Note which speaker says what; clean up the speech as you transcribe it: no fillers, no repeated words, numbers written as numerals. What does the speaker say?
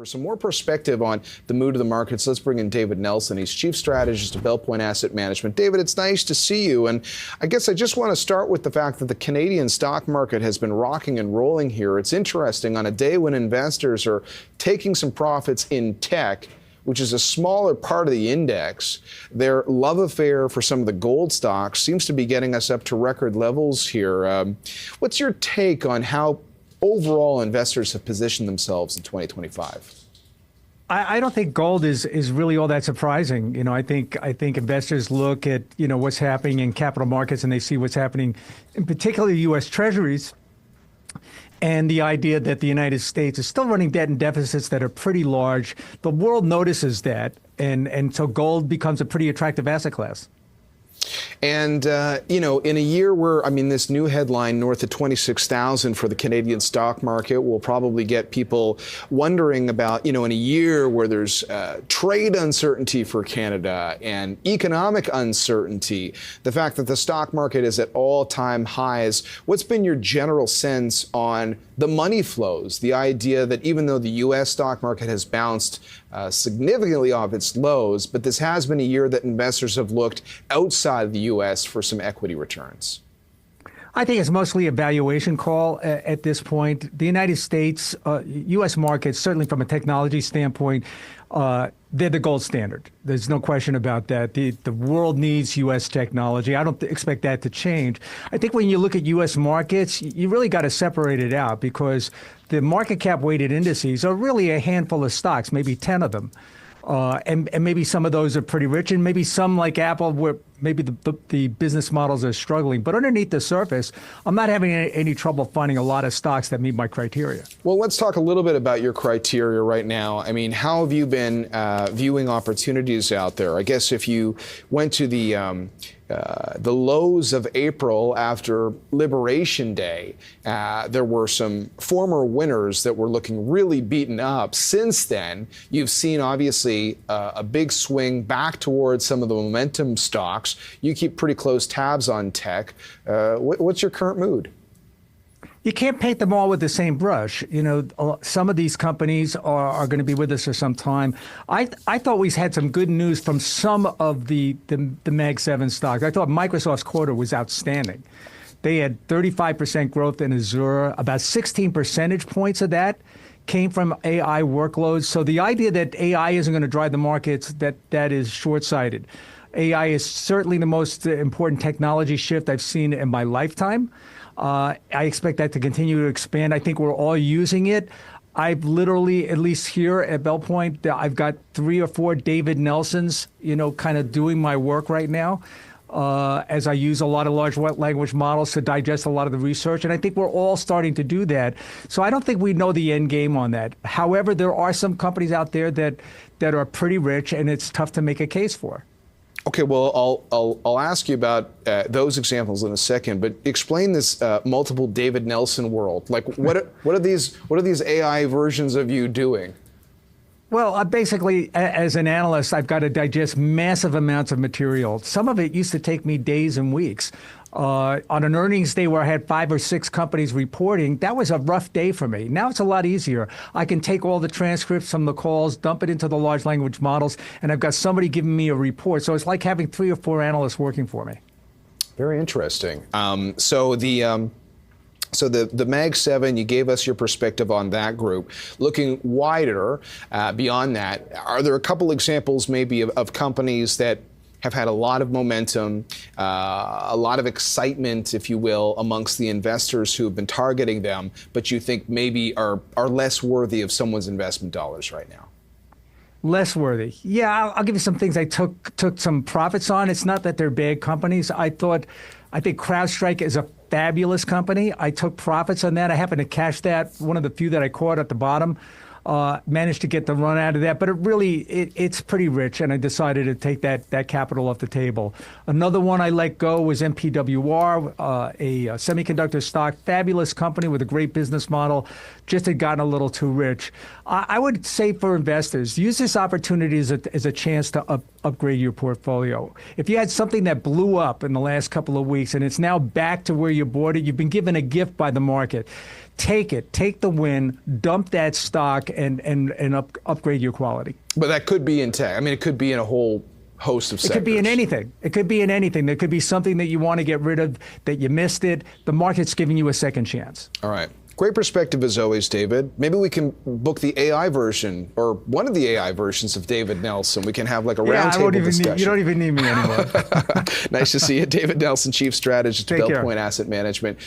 Speaker 1: For some more perspective on the mood of the markets, let's bring in David Nelson. He's Chief Strategist of Belpointe Asset Management. David, it's nice to see you. And I guess I just want to start with the fact that the Canadian stock market has been rocking and rolling here. It's interesting on a day when investors are taking some profits in tech, which is a smaller part of the index. Their love affair for some of the gold stocks seems to be getting us up to record levels here. What's your take on how overall investors have positioned themselves in 2025?
Speaker 2: I don't think gold is really all that surprising. I think investors look at, what's happening in capital markets and they see what's happening in particularly U.S. Treasuries, and the idea that the United States is still running debt and deficits that are pretty large. The world notices that, and so gold becomes a pretty attractive asset class.
Speaker 1: And, in a year where, this new headline north of 26,000 for the Canadian stock market will probably get people wondering about, in a year where there's trade uncertainty for Canada and economic uncertainty, the fact that the stock market is at all-time highs. What's been your general sense on the money flows, the idea that even though the U.S. stock market has bounced significantly off its lows, but this has been a year that investors have looked outside of the U.S. for some equity returns?
Speaker 2: I think it's mostly a valuation call at this point. The United States, U.S. markets, certainly from a technology standpoint, they're the gold standard. There's no question about that. The world needs U.S. technology. I don't expect that to change. I think when you look at U.S. markets, you really got to separate it out because the market cap weighted indices are really a handful of stocks, maybe 10 of them. And maybe some of those are pretty rich, and maybe some like Apple, where maybe the business models are struggling. But underneath the surface, I'm not having any trouble finding a lot of stocks that meet my criteria. Well,
Speaker 1: let's talk a little bit about your criteria right now. How have you been viewing opportunities out there? I guess if you went to the lows of April after Liberation Day, there were some former winners that were looking really beaten up. Since then, you've seen obviously a big swing back towards some of the momentum stocks. You keep pretty close tabs on tech. What's your current mood?
Speaker 2: You can't paint them all with the same brush. Some of these companies are going to be with us for some time. I thought we had some good news from some of the Mag 7 stocks. I thought Microsoft's quarter was outstanding. They had 35% growth in Azure. About 16 percentage points of that came from AI workloads. So the idea that AI isn't going to drive the markets, that is short-sighted. AI is certainly the most important technology shift I've seen in my lifetime. I expect that to continue to expand. I think we're all using it. I've literally, at least here at Belpointe, I've got 3 or 4 David Nelsons, kind of doing my work right now as I use a lot of large language models to digest a lot of the research. And I think we're all starting to do that. So I don't think we know the end game on that. However, there are some companies out there that are pretty rich, and it's tough to make a case for.
Speaker 1: Okay, well, I'll ask you about those examples in a second, but explain this multiple David Nelson world. Like, what are these AI versions of you doing?
Speaker 2: Well, basically, as an analyst, I've got to digest massive amounts of material. Some of it used to take me days and weeks. On an earnings day where I had 5 or 6 companies reporting, that was a rough day for me. Now it's a lot easier. I can take all the transcripts from the calls, dump it into the large language models, and I've got somebody giving me a report. So it's like having 3 or 4 analysts working for me.
Speaker 1: Very interesting. So the Mag 7, you gave us your perspective on that group. Looking wider beyond that, are there a couple examples maybe of companies that have had a lot of momentum, a lot of excitement, if you will, amongst the investors who have been targeting them, but you think maybe are less worthy of someone's investment dollars right now?
Speaker 2: Less worthy. Yeah, I'll give you some things I took some profits on. It's not that they're bad companies. I think CrowdStrike is a fabulous company. I took profits on that. I happened to cash that, one of the few that I caught at the bottom. Managed to get the run out of that, but it's pretty rich, and I decided to take that capital off the table. Another one I let go was MPWR, a semiconductor stock, fabulous company with a great business model, just had gotten a little too rich. I would say for investors, use this opportunity as a chance to upgrade your portfolio. If you had something that blew up in the last couple of weeks and it's now back to where you bought it, you've been given a gift by the market. Take it, take the win, dump that stock, and upgrade your quality.
Speaker 1: But that could be in tech. I mean, it could be in a whole host of sectors.
Speaker 2: It could be in anything. It could be in anything. There could be something that you want to get rid of, that you missed it. The market's giving you a second chance.
Speaker 1: All right. Great perspective as always, David. Maybe we can book the AI version or one of the AI versions of David Nelson. We can have like a roundtable discussion.
Speaker 2: You don't even need me anymore.
Speaker 1: Nice to see you. David Nelson, Chief Strategist at
Speaker 2: Take care.
Speaker 1: Belpointe Asset Management.